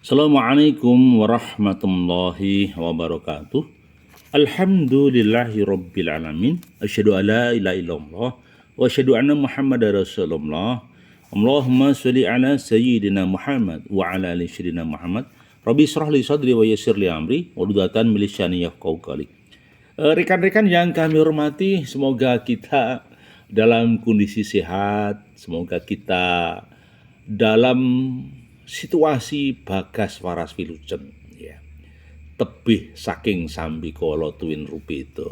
Assalamualaikum warahmatullahi wabarakatuh. Alhamdulillahi rabbil alamin. Asyhadu an la ilaha illallah wa asyhadu anna Muhammadar Rasulullah. Allahumma sholli ala sayyidina Muhammad wa ala ali sayyidina Muhammad. Rabbi shrah li sadri wa yassir li amri wahlul min lisani yafqahu qawli. Rekan-rekan yang kami hormati, semoga kita dalam kondisi sehat, semoga kita dalam situasi bagas waras wilujeng ya. Tebih saking sambi kala tuwin rupi itu.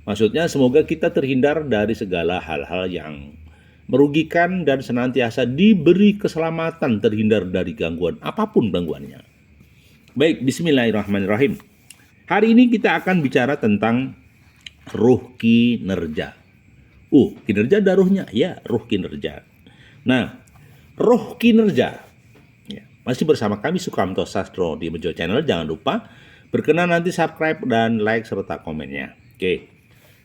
Maksudnya semoga kita terhindar dari segala hal-hal yang merugikan dan senantiasa diberi keselamatan, terhindar dari gangguan apapun gangguannya. Baik, bismillahirrahmanirrahim. Hari ini kita akan bicara tentang ruh kinerja. Kinerja ada ruhnya, ya, ruh kinerja. Nah, ruh kinerja ya, masih bersama kami Sukamto Sastro di Mejo Channel. Jangan lupa berkenan nanti subscribe dan like serta komennya. Oke,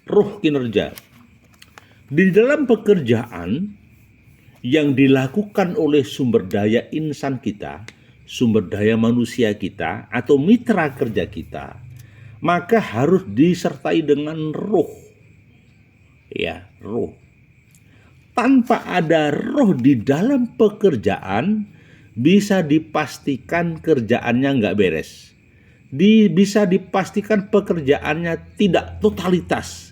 ruh kinerja. Di dalam pekerjaan yang dilakukan oleh sumber daya insan kita, sumber daya manusia kita, atau mitra kerja kita, maka harus disertai dengan ruh. Ya, ruh. Tanpa ada ruh di dalam pekerjaan, bisa dipastikan kerjaannya nggak beres. Bisa dipastikan pekerjaannya tidak totalitas.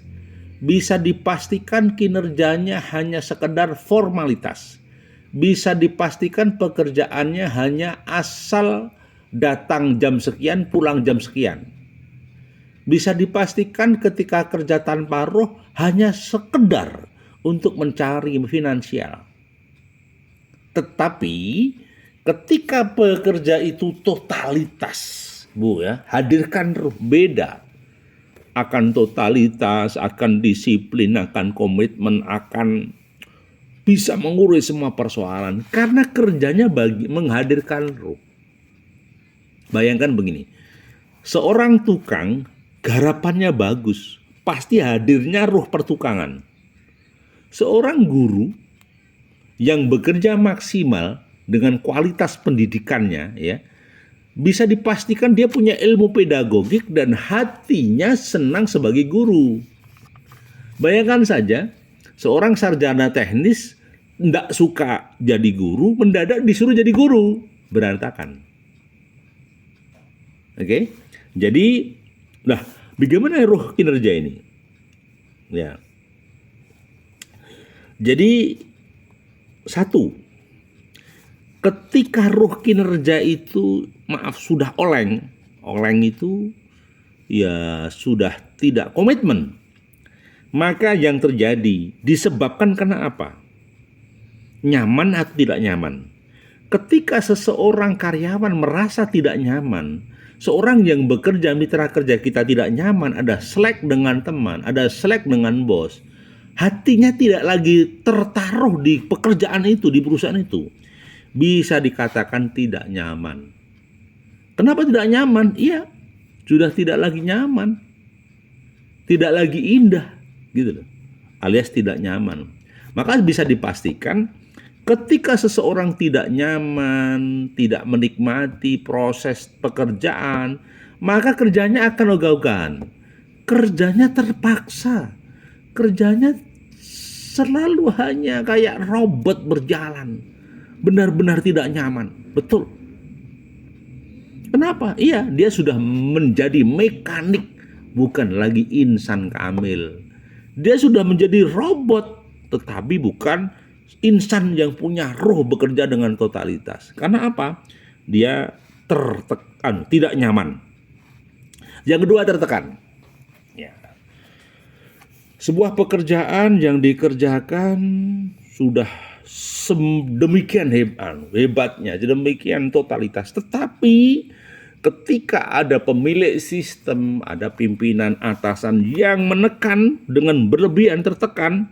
Bisa dipastikan kinerjanya hanya sekedar formalitas. Bisa dipastikan pekerjaannya hanya asal datang jam sekian, pulang jam sekian. Bisa dipastikan ketika kerja tanpa ruh hanya sekedar untuk mencari finansial. Tetapi ketika pekerja itu totalitas, hadirkan ruh, beda. Akan totalitas, akan disiplin, akan komitmen, akan bisa mengurus semua persoalan karena kerjanya menghadirkan ruh. Bayangkan begini, seorang tukang garapannya bagus, pasti hadirnya ruh pertukangan. Seorang guru yang bekerja maksimal dengan kualitas pendidikannya, ya, bisa dipastikan dia punya ilmu pedagogik dan hatinya senang sebagai guru. Bayangkan saja, seorang sarjana teknis tidak suka jadi guru, mendadak disuruh jadi guru, berantakan. Oke, jadi, bagaimana ruh kinerja ini? Ya. Jadi, satu, ketika ruh kinerja itu sudah oleng itu ya sudah tidak komitmen, maka yang terjadi disebabkan karena apa? Nyaman atau tidak nyaman. Ketika seseorang karyawan merasa tidak nyaman, seorang yang bekerja, mitra kerja kita tidak nyaman, ada slack dengan teman, ada slack dengan bos, hatinya tidak lagi tertaruh di pekerjaan itu, di perusahaan itu, bisa dikatakan tidak nyaman. Kenapa tidak nyaman? Iya, sudah tidak lagi nyaman, tidak lagi indah, gitu loh, alias tidak nyaman. Maka bisa dipastikan ketika seseorang tidak nyaman, tidak menikmati proses pekerjaan, maka kerjanya akan ogah-ogahan, kerjanya terpaksa, kerjanya selalu hanya kayak robot berjalan, benar-benar tidak nyaman. Betul. Kenapa? Iya, dia sudah menjadi mekanik, bukan lagi insan kamil. Dia sudah menjadi robot, tetapi bukan insan yang punya ruh bekerja dengan totalitas. Karena apa? Dia tertekan, tidak nyaman. Yang kedua, tertekan. Ya. Sebuah pekerjaan yang dikerjakan sudah sedemikian hebatnya, demikian totalitas. Tetapi ketika ada pemilik sistem, ada pimpinan atasan yang menekan dengan berlebihan, tertekan,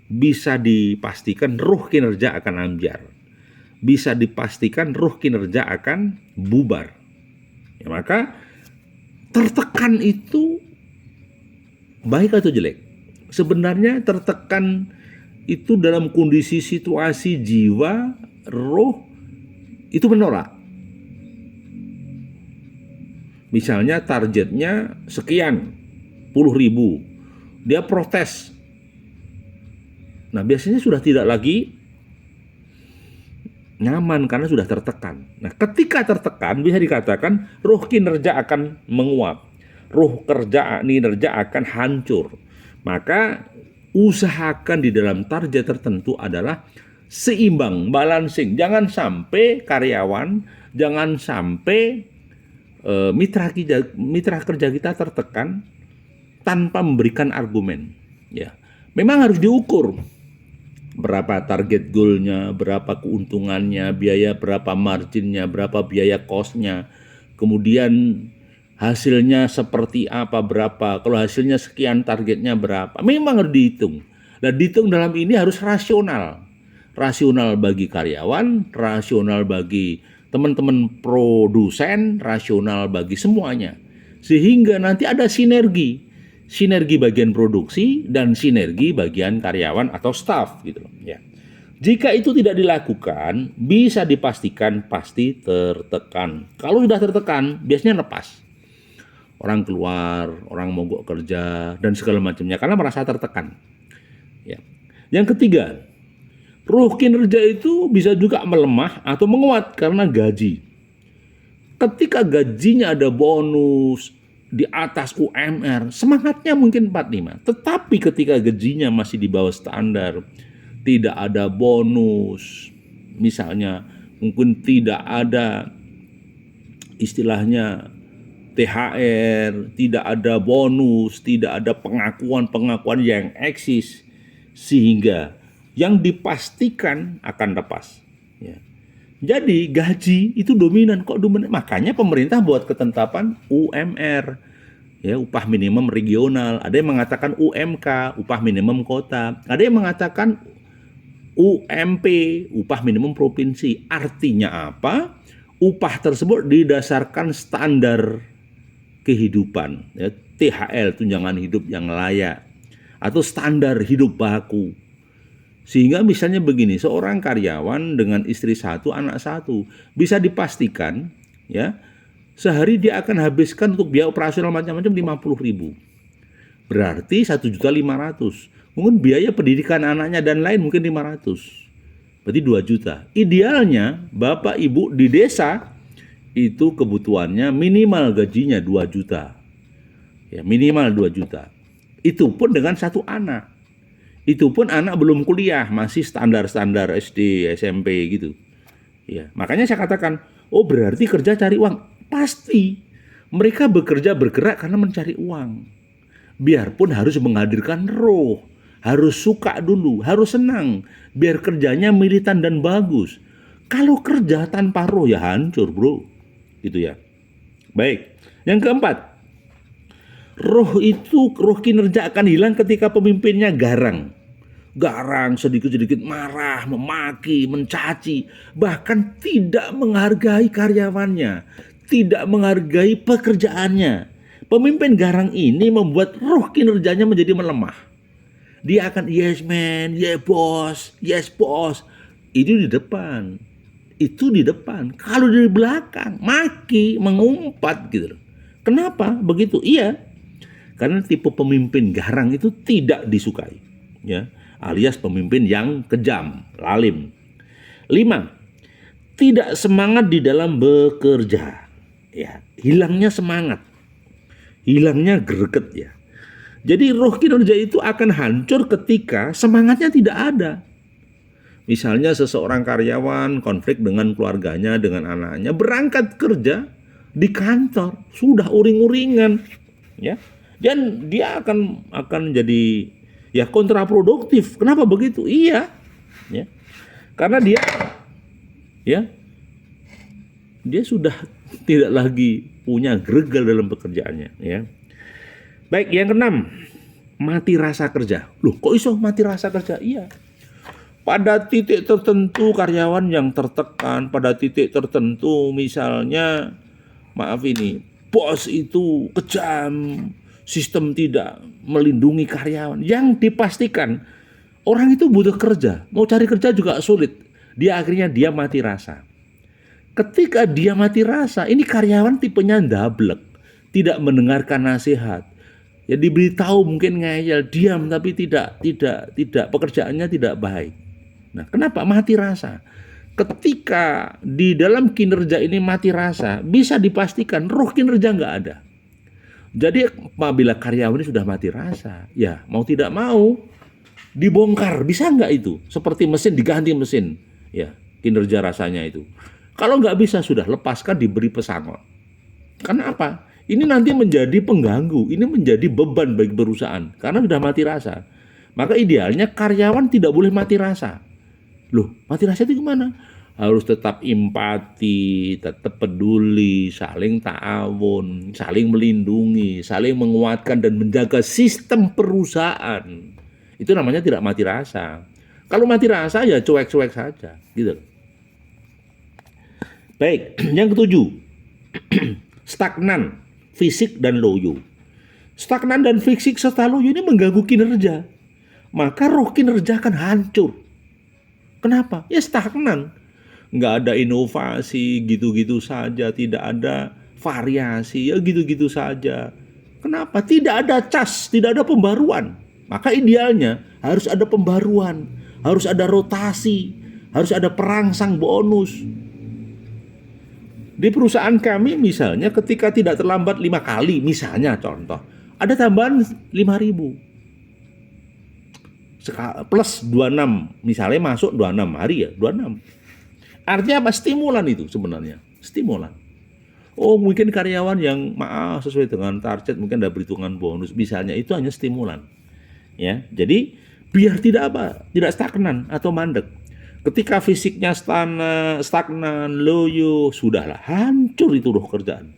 bisa dipastikan ruh kinerja akan ambyar. Bisa dipastikan ruh kinerja akan bubar. Ya, maka tertekan itu baik atau jelek? Sebenarnya tertekan itu dalam kondisi situasi jiwa, roh itu menolak. Misalnya targetnya sekian, puluh ribu. Dia protes. Nah, biasanya sudah tidak lagi nyaman karena sudah tertekan. Nah, ketika tertekan bisa dikatakan ruh kinerja akan menguap. Ruh kinerja akan hancur. Maka usahakan di dalam target tertentu adalah seimbang, balancing. Jangan sampai karyawan, jangan sampai mitra kerja kita tertekan tanpa memberikan argumen. Ya, memang harus diukur berapa target goalnya, berapa keuntungannya, biaya berapa marginnya, berapa biaya costnya, kemudian hasilnya seperti apa, berapa, kalau hasilnya sekian targetnya berapa, memang harus dihitung. Dan dihitung dalam ini harus rasional bagi karyawan, rasional bagi teman-teman produsen, rasional bagi semuanya, sehingga nanti ada sinergi bagian produksi dan sinergi bagian karyawan atau staff gitu loh ya. Jika itu tidak dilakukan, bisa dipastikan pasti tertekan. Kalau sudah tertekan, biasanya lepas. Orang keluar, orang mogok kerja dan segala macamnya karena merasa tertekan. Ya. Yang ketiga, ruh kinerja itu bisa juga melemah atau menguat karena gaji. Ketika gajinya ada bonus di atas UMR, semangatnya mungkin 45. Tetapi ketika gajinya masih di bawah standar, tidak ada bonus, misalnya mungkin tidak ada istilahnya THR, tidak ada bonus, tidak ada pengakuan-pengakuan yang eksis, sehingga yang dipastikan akan lepas. Ya. Jadi gaji itu dominan, makanya pemerintah buat ketetapan UMR, ya, upah minimum regional. Ada yang mengatakan UMK, upah minimum kota. Ada yang mengatakan UMP, upah minimum provinsi. Artinya apa? Upah tersebut didasarkan standar kehidupan, ya, THL, tunjangan hidup yang layak, atau standar hidup baku. Sehingga misalnya begini, seorang karyawan dengan istri satu, anak satu, bisa dipastikan ya sehari dia akan habiskan untuk biaya operasional macam-macam 50.000. Berarti 1.500.000. Mungkin biaya pendidikan anaknya dan lain mungkin 500. Berarti 2 juta. Idealnya Bapak Ibu di desa itu kebutuhannya minimal gajinya 2 juta. Ya, minimal 2 juta. Itu pun dengan satu anak. Itu pun anak belum kuliah, masih standar-standar SD, SMP gitu. Ya, makanya saya katakan, oh berarti kerja cari uang. Pasti. Mereka bergerak karena mencari uang. Biarpun harus menghadirkan roh, harus suka dulu, harus senang, biar kerjanya militan dan bagus. Kalau kerja tanpa roh ya hancur, bro. Gitu ya. Baik. Yang keempat, roh kinerja akan hilang ketika pemimpinnya garang, sedikit-sedikit marah, memaki, mencaci, bahkan tidak menghargai karyawannya, tidak menghargai pekerjaannya. Pemimpin garang ini membuat roh kinerjanya menjadi melemah. Dia akan yes man, yes boss. Itu di depan. Kalau dari belakang, maki, mengumpat gitu loh. Kenapa begitu? Iya, karena tipe pemimpin garang itu tidak disukai, ya, alias pemimpin yang kejam, lalim. 5. Tidak semangat di dalam bekerja. Ya, hilangnya semangat. Hilangnya greget ya. Jadi roh kinerja itu akan hancur ketika semangatnya tidak ada. Misalnya seseorang karyawan konflik dengan keluarganya, dengan anaknya, berangkat kerja di kantor sudah uring-uringan, ya. Dan dia akan jadi ya kontraproduktif. Kenapa begitu? Iya, ya. Karena dia sudah tidak lagi punya gregal dalam pekerjaannya, ya. Baik, yang keenam, mati rasa kerja. Loh, kok iso mati rasa kerja? Iya. Pada titik tertentu karyawan yang tertekan, pada titik tertentu misalnya, bos itu kejam, sistem tidak melindungi karyawan. Yang dipastikan orang itu butuh kerja, mau cari kerja juga sulit. Akhirnya mati rasa. Ketika dia mati rasa, ini karyawan tipenya ndablek. tidak mendengarkan nasihat. Ya diberitahu mungkin ngeyel, diam tapi tidak pekerjaannya tidak baik. Nah, kenapa mati rasa? Ketika di dalam kinerja ini mati rasa, bisa dipastikan roh kinerja nggak ada. Jadi apabila karyawan ini sudah mati rasa, ya mau tidak mau dibongkar, bisa nggak itu? Seperti mesin diganti mesin, ya kinerja rasanya itu. Kalau nggak bisa sudah lepaskan, diberi pesangon. Karena apa? Ini nanti menjadi pengganggu, ini menjadi beban bagi perusahaan karena sudah mati rasa. Maka idealnya karyawan tidak boleh mati rasa. Loh, mati rasa itu gimana? Harus tetap empati, tetap peduli, saling ta'awun, saling melindungi, saling menguatkan dan menjaga sistem perusahaan. Itu namanya tidak mati rasa. Kalau mati rasa ya cuek-cuek saja, gitu. Baik, yang ketujuh, stagnan, fisik dan loyo. Stagnan dan fisik serta loyo ini mengganggu kinerja. Maka roh kinerja akan hancur. Kenapa? Ya stagnan. Nggak ada inovasi, gitu-gitu saja. Tidak ada variasi, ya gitu-gitu saja. Kenapa? Tidak ada cas, tidak ada pembaruan. Maka idealnya harus ada pembaruan, harus ada rotasi, harus ada perangsang bonus. Di perusahaan kami misalnya ketika tidak terlambat 5 kali, misalnya contoh, ada tambahan 5.000. Plus 26, misalnya masuk 26 hari ya, 26. Artinya apa? Stimulan itu sebenarnya, stimulan. Oh mungkin karyawan yang maaf sesuai dengan target mungkin ada perhitungan bonus, misalnya itu hanya stimulan. Ya, jadi biar tidak stagnan atau mandek. Ketika fisiknya stagnan, loyo, sudahlah hancur itu roh kerjaan.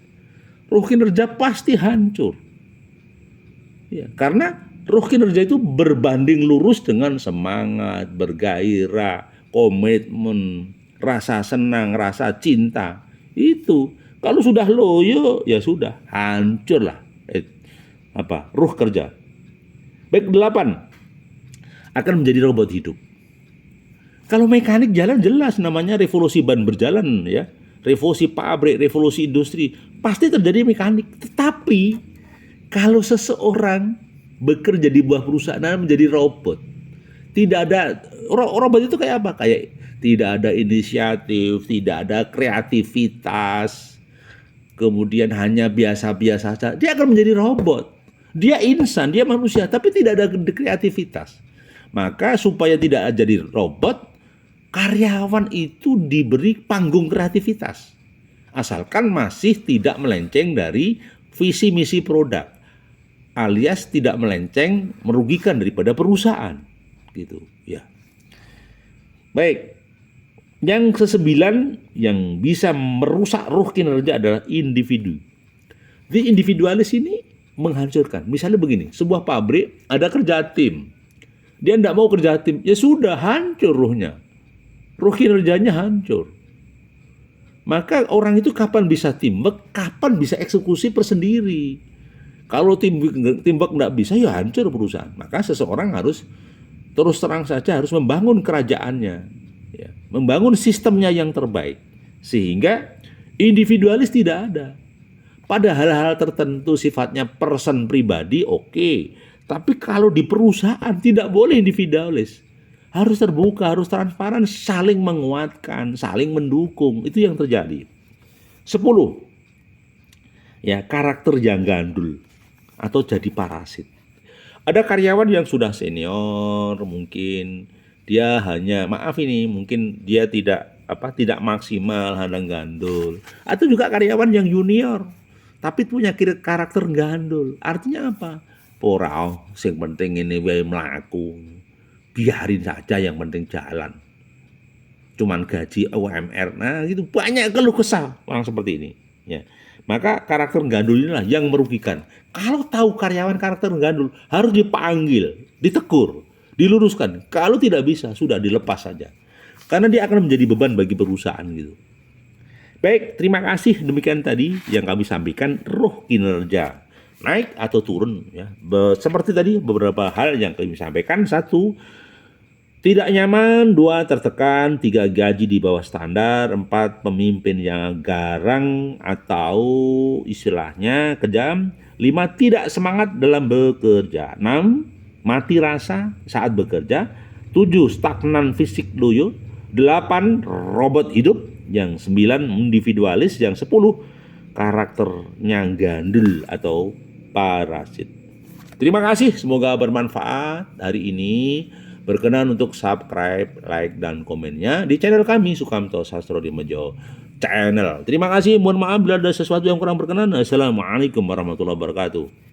Roh kinerja pasti hancur. Ya, karena roh kinerja itu berbanding lurus dengan semangat, bergairah, komitmen, rasa senang, rasa cinta. Itu kalau sudah loyo ya sudah hancurlah roh kerja. Baik, 8 akan menjadi robot hidup. Kalau mekanik jalan jelas namanya revolusi ban berjalan ya. Revolusi pabrik, revolusi industri, pasti terjadi mekanik. Tetapi kalau seseorang bekerja di buah perusahaan menjadi robot, tidak ada robot itu kayak apa? Kayak tidak ada inisiatif, tidak ada kreativitas. Kemudian hanya biasa-biasa saja. Dia akan menjadi robot. Dia insan, dia manusia, tapi tidak ada kreativitas. Maka supaya tidak jadi robot, karyawan itu diberi panggung kreativitas. Asalkan masih tidak melenceng dari visi misi produk, alias tidak melenceng merugikan daripada perusahaan, gitu ya. Baik, yang ke-9 yang bisa merusak ruh kinerja adalah individu. Jadi individualis ini menghancurkan. Misalnya begini, sebuah pabrik ada kerja tim, dia tidak mau kerja tim, ya sudah hancur ruhnya. Ruh kinerjanya hancur. Maka orang itu kapan bisa teamwork, kapan bisa eksekusi persendiri. Kalau teamwork nggak bisa, ya hancur perusahaan. Maka seseorang harus terus terang saja harus membangun kerajaannya, ya, membangun sistemnya yang terbaik. Sehingga individualis tidak ada. Pada hal-hal tertentu sifatnya person pribadi, oke. Tapi kalau di perusahaan tidak boleh individualis. Harus terbuka, harus transparan, saling menguatkan, saling mendukung. Itu yang terjadi. 10. Ya, karakter yang gandul atau jadi parasit. Ada karyawan yang sudah senior, mungkin dia hanya mungkin dia tidak maksimal, hanya gandul. Atau juga karyawan yang junior, tapi punya karakter gandul. Artinya apa? Ora, sing penting ini wae mlaku. Biarin saja, yang penting jalan. Cuman gaji UMR, nah itu banyak keluh kesah orang seperti ini. Ya, maka karakter gandul inilah yang merugikan. Kalau tahu karyawan karakter gandul harus dipanggil, ditegur, diluruskan. Kalau tidak bisa sudah dilepas saja, karena dia akan menjadi beban bagi perusahaan gitu. Baik, terima kasih. Demikian tadi yang kami sampaikan, roh kinerja naik atau turun ya. Seperti tadi beberapa hal yang kami sampaikan. 1, Tidak nyaman, 2 tertekan, 3 gaji di bawah standar, 4 pemimpin yang garang atau istilahnya kejam, 5 tidak semangat dalam bekerja, 6 mati rasa saat bekerja, 7 stagnan fisik loyo, 8 robot hidup, yang 9 individualis, yang 10 karakternya gandul atau parasit. Terima kasih, semoga bermanfaat hari ini. Berkenan untuk subscribe, like, dan komennya di channel kami Sukamto Sastro Dimejo Channel. Terima kasih, mohon maaf bila ada sesuatu yang kurang berkenan. Assalamualaikum warahmatullahi wabarakatuh.